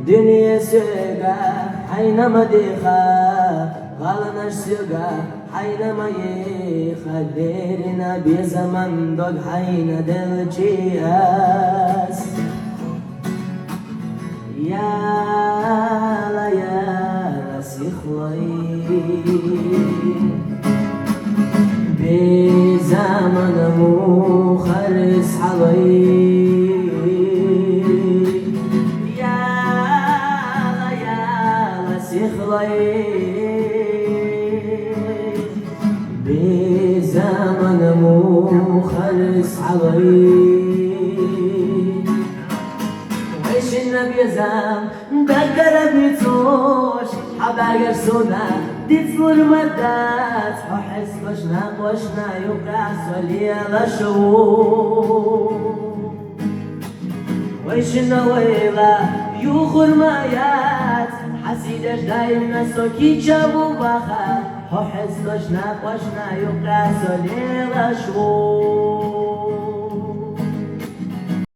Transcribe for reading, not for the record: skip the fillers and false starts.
دنيا سيقا حينما ديخا غالناش سيقا حينما يخا ليرنا بزمن دوغ حين دل جياس يالا يالا سيخلي بزمن مو خرس حلي بزمن مو خلص علي ويش النبي زام دقر بيتوش حباير سونا دي تفور مدات وحس وشنا يوقع سولي لشو ويش النويلة يوخر مايات حسيدش دايما سوكي جابو بخا وحس وشنا يوقع سولي لشو